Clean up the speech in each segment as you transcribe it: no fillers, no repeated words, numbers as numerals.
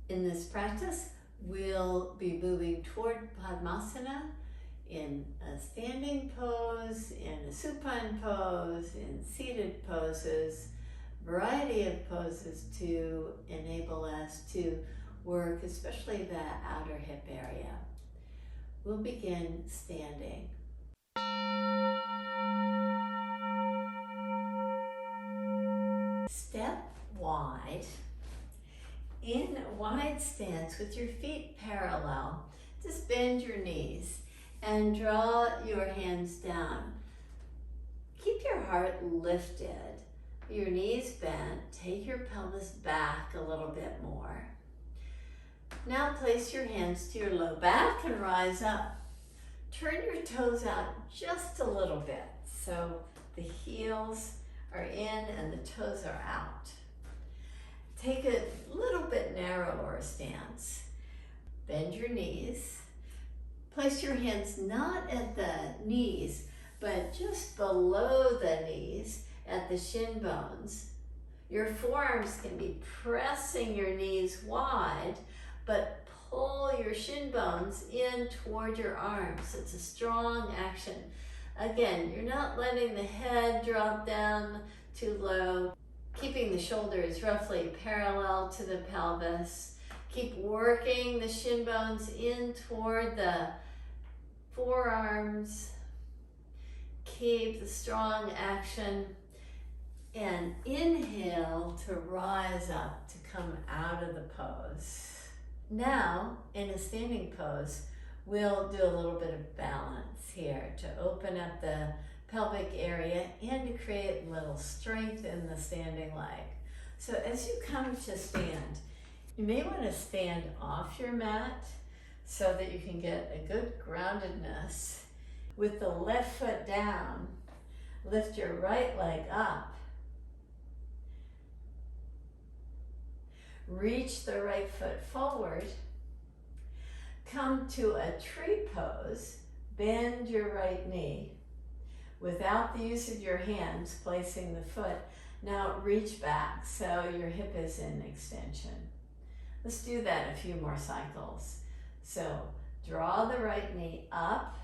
In this practice, we'll be moving toward padmasana in a standing pose, in a supine pose, in seated poses, variety of poses to enable us to work, especially the outer hip area. We'll begin standing. Step wide. In a wide stance with your feet parallel, just bend your knees and draw your hands down. Keep your heart lifted, your knees bent, take your pelvis back a little bit more. Now place your hands to your low back and rise up. Turn your toes out just a little bit so the heels are in and the toes are out. Take a little bit narrower stance. Bend your knees. Place your hands not at the knees, but just below the knees at the shin bones. Your forearms can be pressing your knees wide, but pull your shin bones in toward your arms. It's a strong action. Again, you're not letting the head drop down too low. Keeping the shoulders roughly parallel to the pelvis. Keep working the shin bones in toward the forearms. Keep the strong action. And inhale to rise up, to come out of the pose. Now, in a standing pose, we'll do a little bit of balance here to open up the pelvic area and to create a little strength in the standing leg. So as you come to stand, you may want to stand off your mat so that you can get a good groundedness. With the left foot down, lift your right leg up. Reach the right foot forward. Come to a tree pose. Bend your right knee. Without the use of your hands, placing the foot. Now reach back so your hip is in extension. Let's do that a few more cycles. So draw the right knee up,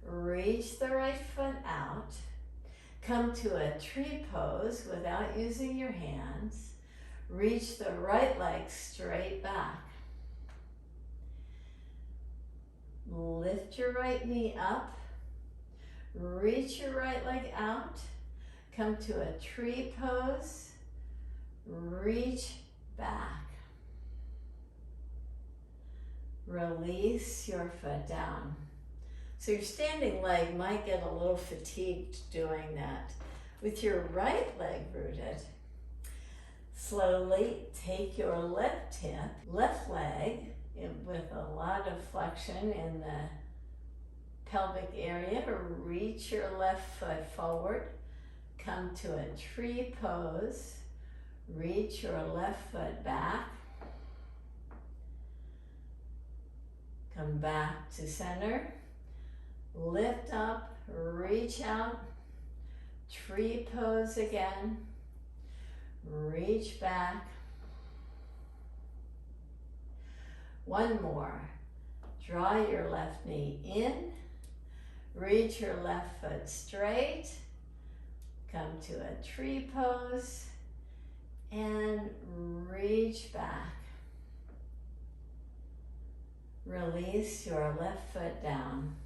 reach the right foot out, come to a tree pose without using your hands, reach the right leg straight back. Lift your right knee up, reach your right leg out, come to a tree pose, reach back. Release your foot down. So your standing leg might get a little fatigued doing that. With your right leg rooted, slowly take your left hip, left leg with a lot of flexion in the pelvic area, reach your left foot forward, come to a tree pose, reach your left foot back, come back to center, lift up, reach out, tree pose again, reach back. One more, draw your left knee in, reach your left foot straight, come to a tree pose, and reach back. Release your left foot down.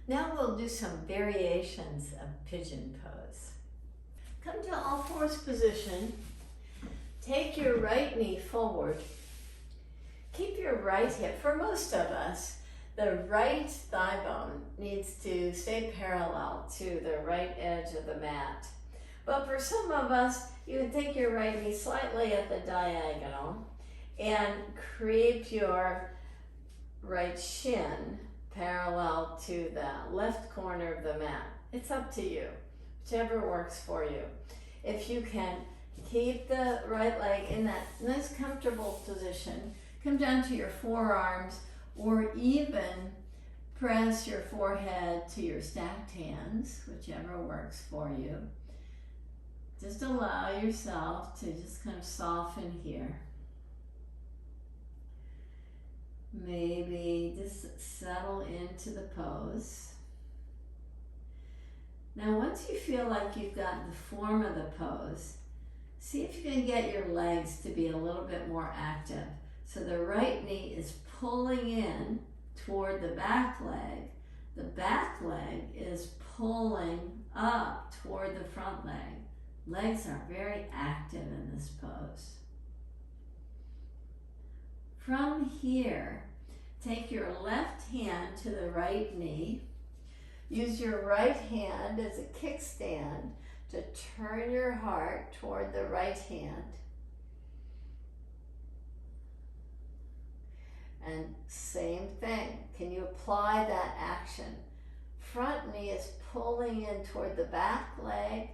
Now we'll do some variations of pigeon pose. Come to all fours position. Take your right knee forward. Keep your right hip. For most of us, the right thigh bone needs to stay parallel to the right edge of the mat. But for some of us, you can take your right knee slightly at the diagonal and creep your right shin parallel to the left corner of the mat. It's up to you, whichever works for you. If you can keep the right leg in that nice comfortable position, come down to your forearms or even press your forehead to your stacked hands, whichever works for you. Just allow yourself to just kind of soften here. Maybe just settle into the pose. Now, once you feel like you've got the form of the pose, see if you can get your legs to be a little bit more active. So the right knee is pulling in toward the back leg. The back leg is pulling up toward the front leg. Legs are very active in this pose. From here, take your left hand to the right knee. Use your right hand as a kickstand to turn your heart toward the right hand. And same thing, can you apply that action? Front knee is pulling in toward the back leg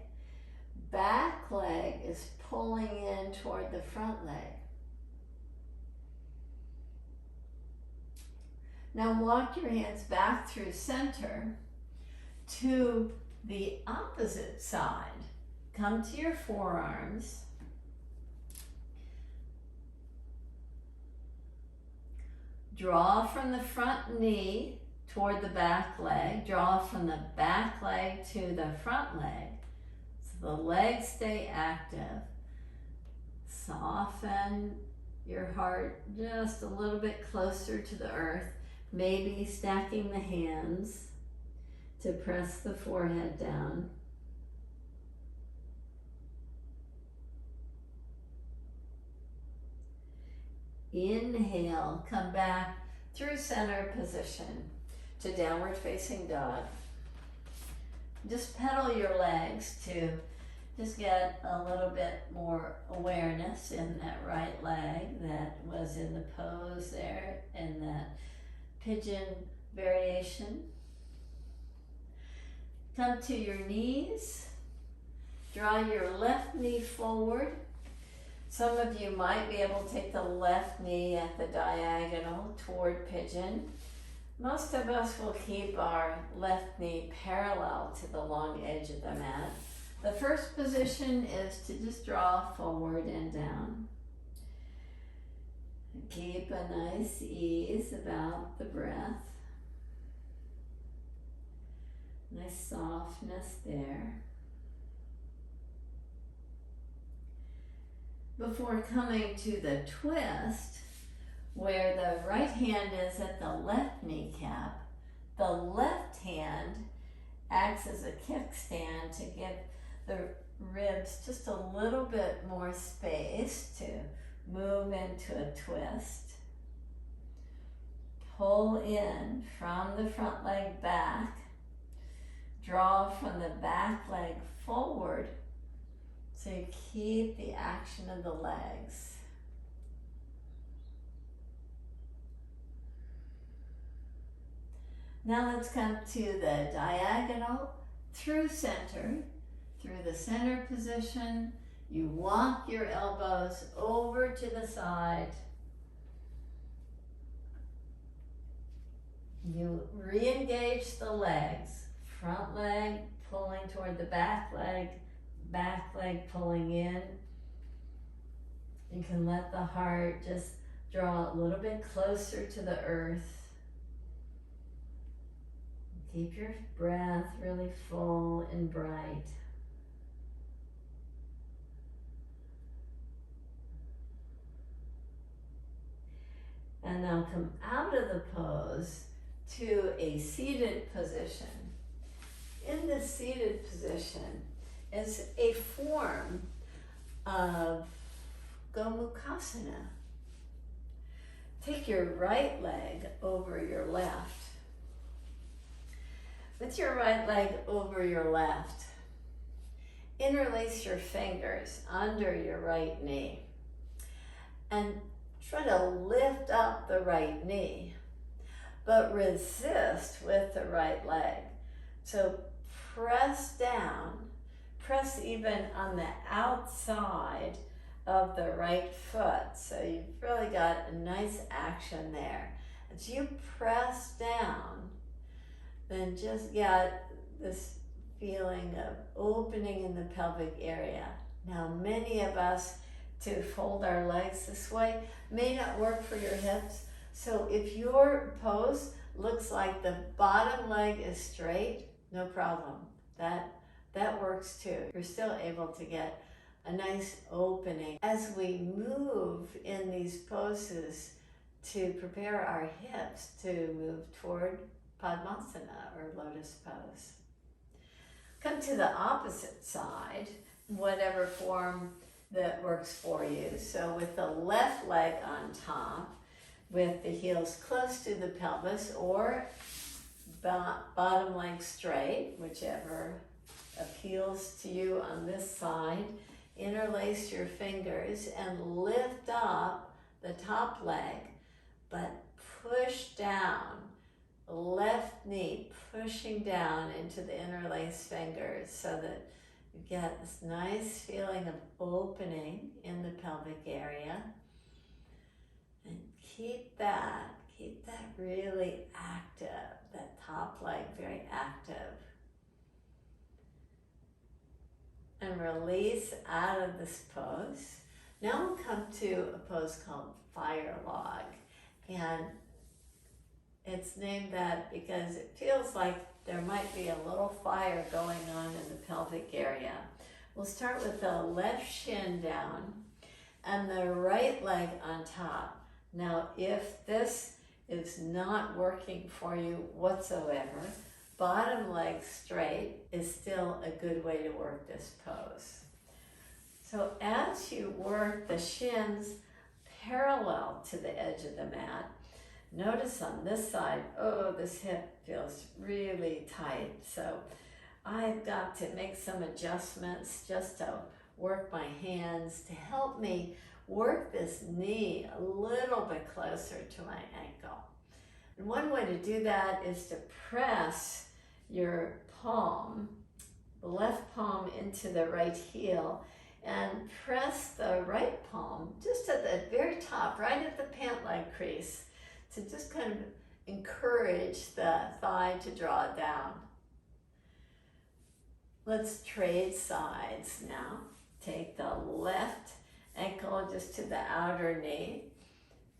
is pulling in toward the front leg. Now walk your hands back through center to the opposite side. Come to your forearms. Draw from the front knee toward the back leg. Draw from the back leg to the front leg. So the legs stay active. Soften your heart just a little bit closer to the earth. Maybe stacking the hands to press the forehead down. Inhale, come back through center position to downward facing dog. Just pedal your legs to just get a little bit more awareness in that right leg that was in the pose there, in that pigeon variation. Come to your knees. Draw your left knee forward. Some of you might be able to take the left knee at the diagonal toward pigeon. Most of us will keep our left knee parallel to the long edge of the mat. The first position is to just draw forward and down. Keep a nice ease about the breath. Nice softness there. Before coming to the twist, where the right hand is at the left kneecap, the left hand acts as a kickstand to give the ribs just a little bit more space to move into a twist. Pull in from the front leg back. Draw from the back leg forward. So you keep the action of the legs. Now let's come to the diagonal through center, through the center position. You walk your elbows over to the side. You re-engage the legs. Front leg pulling toward the back leg pulling in. You can let the heart just draw a little bit closer to the earth. Keep your breath really full and bright. And now come out of the pose to a seated position. In the seated position is a form of Gomukasana. Take your right leg over your left. With your right leg over your left, interlace your fingers under your right knee and try to lift up the right knee, but resist with the right leg. So press down, press even on the outside of the right foot. So you've really got a nice action there. As you press down, then just get this feeling of opening in the pelvic area. Now, many of us, to fold our legs this way may not work for your hips. So if your pose looks like the bottom leg is straight, no problem. That works too. You're still able to get a nice opening. As we move in these poses to prepare our hips to move toward padmasana or lotus pose. Come to the opposite side, whatever form that works for you. So with the left leg on top, with the heels close to the pelvis, or bottom leg straight, whichever appeals to you on this side. Interlace your fingers and lift up the top leg, but push down, left knee pushing down into the interlaced fingers so that you get this nice feeling of opening in the pelvic area. And keep that really active, that top leg very active. And release out of this pose. Now we'll come to a pose called fire log. And it's named that because it feels like there might be a little fire going on in the pelvic area. We'll start with the left shin down and the right leg on top. Now, if this is not working for you whatsoever, bottom leg straight is still a good way to work this pose. So as you work the shins parallel to the edge of the mat, notice on this side, oh, this hip feels really tight. So I've got to make some adjustments just to work my hands to help me work this knee a little bit closer to my ankle. And one way to do that is to press your palm, the left palm into the right heel, and press the right palm just at the very top, right at the pant leg crease, to just kind of encourage the thigh to draw down. Let's trade sides now. Take the left ankle just to the outer knee.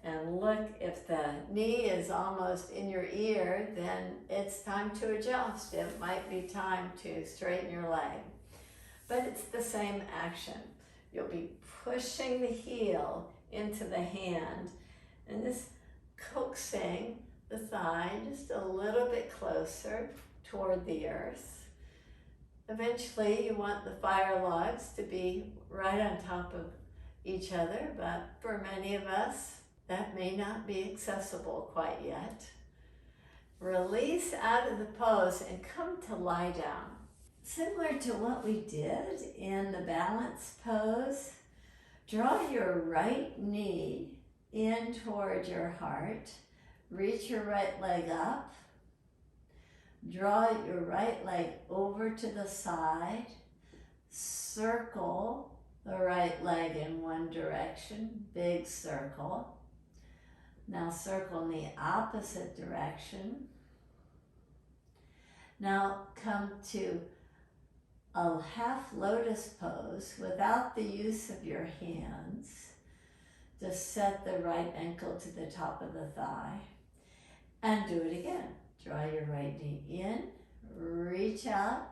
And look, if the knee is almost in your ear, then it's time to adjust. It might be time to straighten your leg. But it's the same action. You'll be pushing the heel into the hand and just coaxing the thigh just a little bit closer toward the earth. Eventually, you want the fire logs to be right on top of each other, but for many of us, that may not be accessible quite yet. Release out of the pose and come to lie down. Similar to what we did in the balance pose, draw your right knee in toward your heart. Reach your right leg up. Draw your right leg over to the side. Circle the right leg in one direction, big circle. Now circle in the opposite direction. Now come to a half lotus pose without the use of your hands. Just set the right ankle to the top of the thigh and do it again. Draw your right knee in, reach out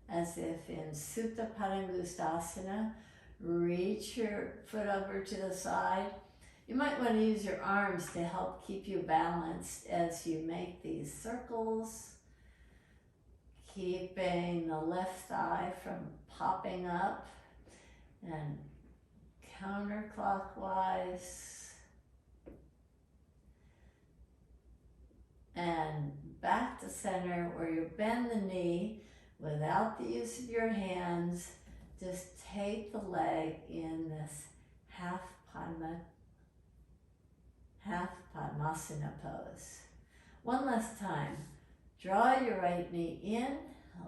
as if in Supta padangustasana. Reach your foot over to the side. You might want to use your arms to help keep you balanced as you make these circles, keeping the left thigh from popping up, and counterclockwise and back to center, where you bend the knee without the use of your hands. Just take the leg in this half padmasana pose. One last time. Draw your right knee in,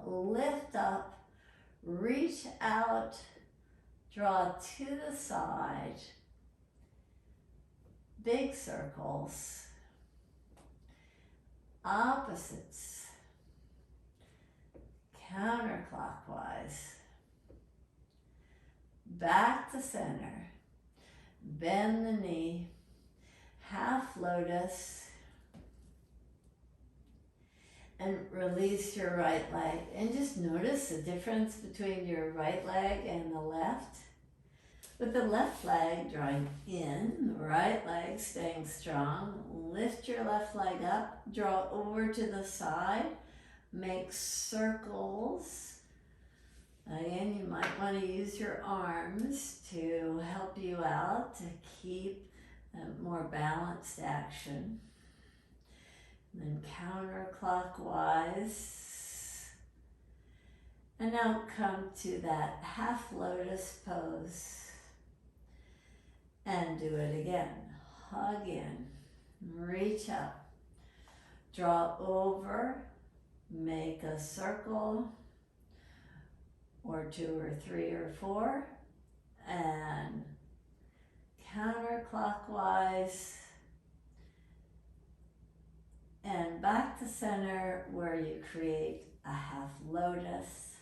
lift up, reach out, draw to the side, big circles, opposites, counterclockwise, back to center, bend the knee, half lotus, and release your right leg. And just notice the difference between your right leg and the left. With the left leg drawing in, the right leg staying strong. Lift your left leg up, draw over to the side, make circles. Again, you might want to use your arms to help you out to keep a more balanced action. And then counterclockwise. And now come to that half lotus pose. And do it again. Hug in, reach up, draw over, make a circle, or 2 or 3 or 4, and counterclockwise, and back to center where you create a half lotus.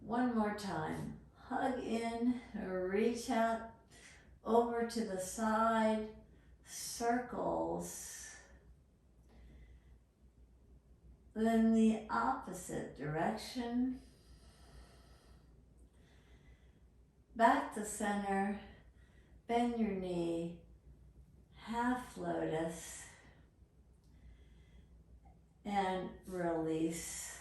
One more time, hug in, reach out, over to the side, circles, then the opposite direction, back to center, bend your knee, half lotus, and release.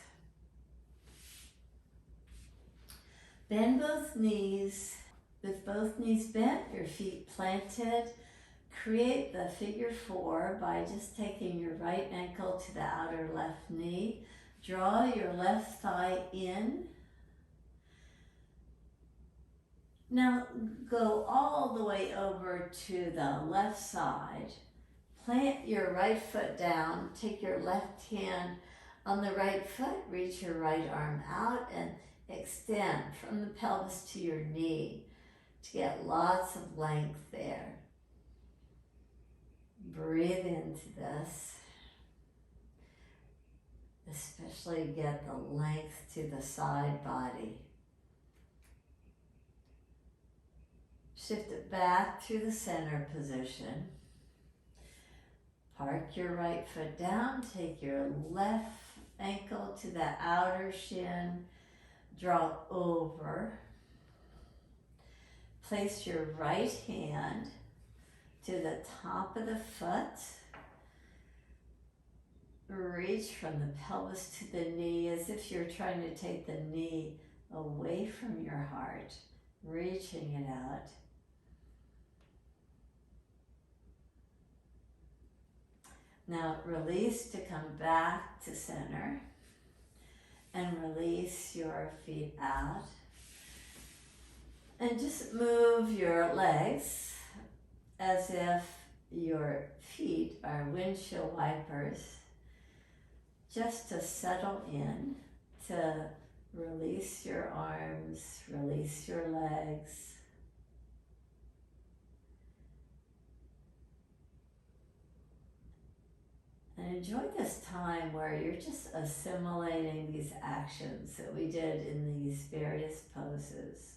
Bend both knees. With both knees bent, your feet planted, create the figure 4 by just taking your right ankle to the outer left knee. Draw your left thigh in. Now go all the way over to the left side. Plant your right foot down. Take your left hand on the right foot. Reach your right arm out and extend from the pelvis to your knee to get lots of length there. Breathe into this. Especially get the length to the side body. Shift it back to the center position. Park your right foot down. Take your left ankle to the outer shin. Draw over. Place your right hand to the top of the foot. Reach from the pelvis to the knee as if you're trying to take the knee away from your heart, reaching it out. Now release to come back to center and release your feet out. And just move your legs as if your feet are windshield wipers, just to settle in, to release your arms, release your legs. And enjoy this time where you're just assimilating these actions that we did in these various poses.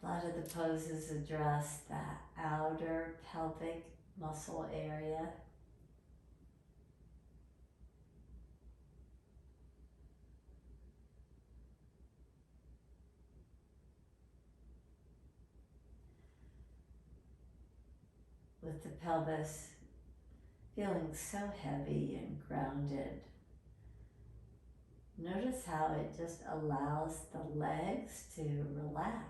A lot of the poses address that outer pelvic muscle area. With the pelvis feeling so heavy and grounded. Notice how it just allows the legs to relax.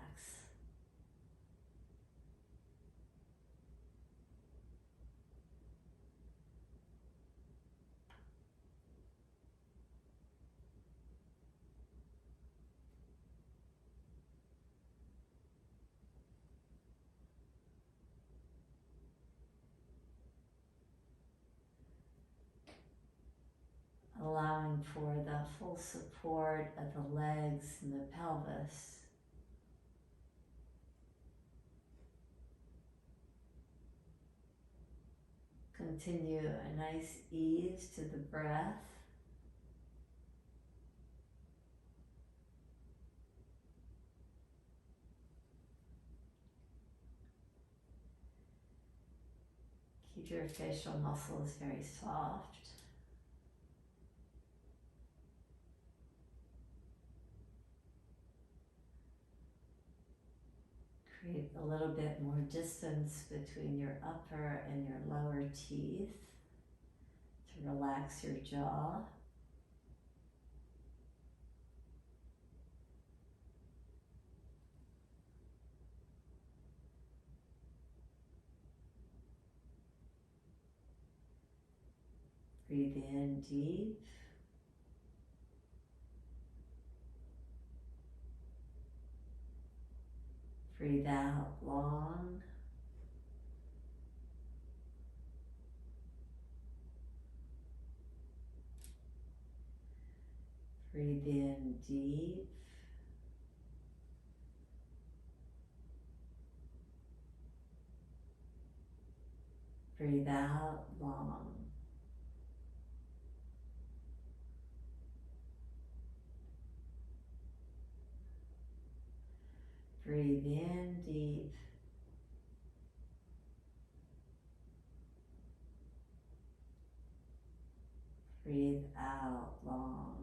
Allowing for the full support of the legs and the pelvis. Continue a nice ease to the breath. Keep your facial muscles very soft. Create a little bit more distance between your upper and your lower teeth to relax your jaw. Breathe in deep. Breathe out long. Breathe in deep. Breathe out long. Breathe in deep. Breathe out long.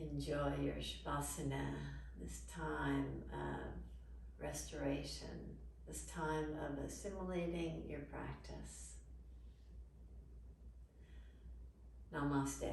Enjoy your Savasana, this time of restoration, this time of assimilating your practice. Namaste.